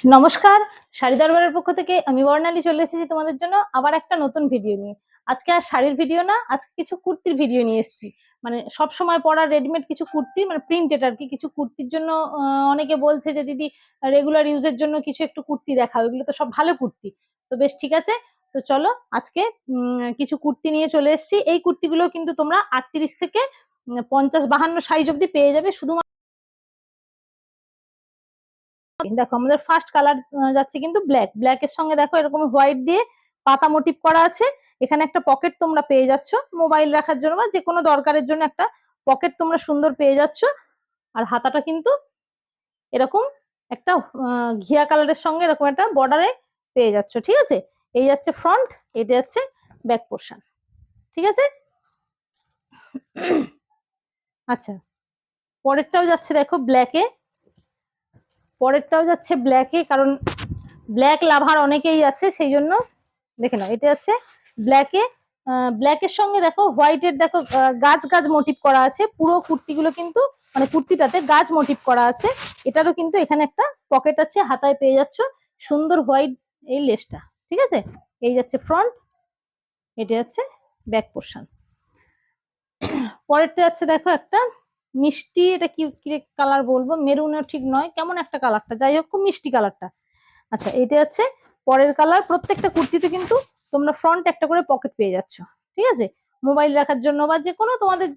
নমস্কার, শাড়ি দরবারের পক্ষ থেকে আমি বর্ণালী চলে এসেছি তোমাদের জন্য আবার একটা নতুন ভিডিও নিয়ে। আজকে আর শাড়ির ভিডিও না, আজকে কিছু কুর্তির ভিডিও নিয়ে এসেছি। মানে সব সময় পরা রেডিমেড কিছু কুর্তি, মানে প্রিন্টেড আর কি। কিছু কুর্তির জন্য অনেকে বলছে যে দিদি রেগুলার ইউজের জন্য কিছু একটু কুর্তি দেখাও, এগুলো তো সব ভালো কুর্তি। তো বেশ ঠিক আছে, তো চলো আজকে কিছু কুর্তি নিয়ে চলে এসেছি। এই কুর্তিগুলো কিন্তু তোমরা 38 থেকে 50-52 সাইজ অব্দি পেয়ে যাবে। শুধুমাত্র দেখো আমাদের ফার্স্ট কালার যাচ্ছে কিন্তু ব্ল্যাক এর সঙ্গে দেখো এরকম হোয়াইট দিয়ে পাতা মোটিভ করা আছে। এখানে একটা পকেট তোমরা পেয়ে যাচ্ছ মোবাইল রাখার জন্য বা যে কোনো দরকারের জন্য, একটা পকেট তোমরা সুন্দর পেয়ে যাচ্ছ। আর হাতাটা কিন্তু এরকম একটা ঘিয়া কালারের সঙ্গে এরকম একটা বর্ডারে পেয়ে যাচ্ছ। ঠিক আছে, এই যাচ্ছে ফ্রন্ট, এটা যাচ্ছে ব্যাক পোর্শন। ঠিক আছে, আচ্ছা পরেরটাও যাচ্ছে দেখো ব্ল্যাকে, কারণ ব্ল্যাক লাভার অনেকেই আছে, সেই জন্য দেখে নাও। এটা হচ্ছে ব্ল্যাকে, ব্ল্যাকের সঙ্গে দেখো হোয়াইটের দেখো গাছ গাছ মোটিভ করা আছে। পুরো কুর্তিগুলো কিন্তু মানে কুর্তিটাতে গাছ মোটিভ করা আছে। এটারও কিন্তু এখানে একটা পকেট আছে, হাতায় পেয়ে যাচ্ছ সুন্দর হোয়াইট এই লেসটা। ঠিক আছে, এই যাচ্ছে ফ্রন্ট, এটা যাচ্ছে ব্যাক পোর্শন। পরেরটা যাচ্ছে দেখো একটা মিষ্টি, এটা কি কালার বলবো, মেরুনও ঠিক নয়, কেমন একটা কালারটা, যাই হোক খুব মিষ্টি কালারটা। আচ্ছা এটা হচ্ছে পরের কালার। প্রত্যেকটা কুর্তিতে কিন্তু তোমরা ফ্রন্ট একটা করে পকেট পেয়ে যাচ্ছ। ঠিক আছে, মোবাইল রাখার জন্য বা যে কোনো তোমাদের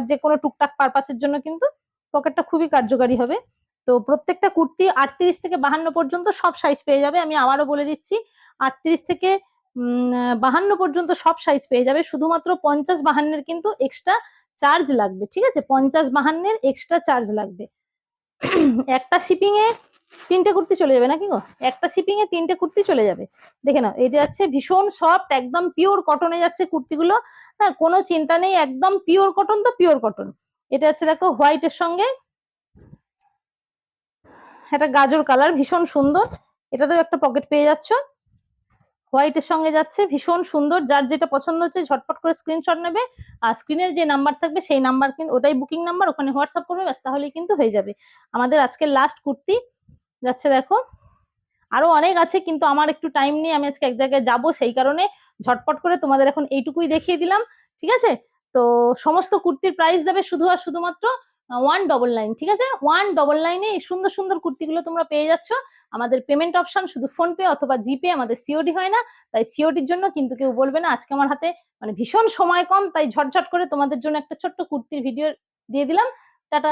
যে কোনো টুকটাক পারপাসের জন্য কিন্তু পকেটটা খুবই কার্যকারী হবে। তো প্রত্যেকটা কুর্তি 38 থেকে 52 পর্যন্ত সব সাইজ পেয়ে যাবে। আমি আবারও বলে দিচ্ছি, 38 থেকে 52 পর্যন্ত সব সাইজ পেয়ে যাবে। শুধুমাত্র 50-52 কিন্তু এক্সট্রা চার্জ লাগবে। ঠিক আছে, 50-52 এক্সট্রা চার্জ লাগবে। একটা শিপিং এ 3টে কুর্তি চলে যাবে নাকি গো, একটা শিপিং এ 3টে কুর্তি চলে যাবে। দেখে নাও, এটা যাচ্ছে ভীষণ সফট, একদম পিওর কটনে যাচ্ছে কুর্তিগুলো। হ্যাঁ, কোনো চিন্তা নেই, একদম পিওর কটন, তো পিওর কটন। এটা হচ্ছে দেখো হোয়াইটের সঙ্গে একটা গাজর কালার, ভীষণ সুন্দর। এটাতেও একটা পকেট পেয়ে যাচ্ছ, হোয়াইটের সঙ্গে যাচ্ছে ভীষণ সুন্দর। যার যেটা পছন্দ হচ্ছে ঝটপট করে স্ক্রিনশট নেবে, আর স্ক্রিনে যে নাম্বার থাকবে সেই নাম্বার কিন্তু ওটাই বুকিং নাম্বার, ওখানে হোয়াটসঅ্যাপ করবে, ব্যাস তাহলেই কিন্তু হয়ে যাবে। আমাদের আজকের লাস্ট কুর্তি যাচ্ছে দেখো, আরো অনেক আছে কিন্তু আমার একটু টাইম নেই, আমি আজকে এক জায়গায় যাব, সেই কারণে ঝটপট করে তোমাদের এখন এইটুকুই দেখিয়ে দিলাম। ঠিক আছে, তো সমস্ত কুর্তির প্রাইস যাবে শুধু আর শুধুমাত্র 199। ঠিক আছে, 199 এই সুন্দর সুন্দর কুর্তিগুলো তোমরা পেয়ে যাচ্ছ। আমাদের পেমেন্ট অপশন শুধু ফোন পে অথবা জিপে, আমাদের সিওডি হয় না। তাই সিওডির জন্য কিন্তু কেউ বলবে না। আজকে আমার হাতে মানে ভীষণ সময় কম, তাই ঝটঝট করে তোমাদের জন্য একটা ছোট্ট কুর্তির ভিডিও দিয়ে দিলাম। টাটা।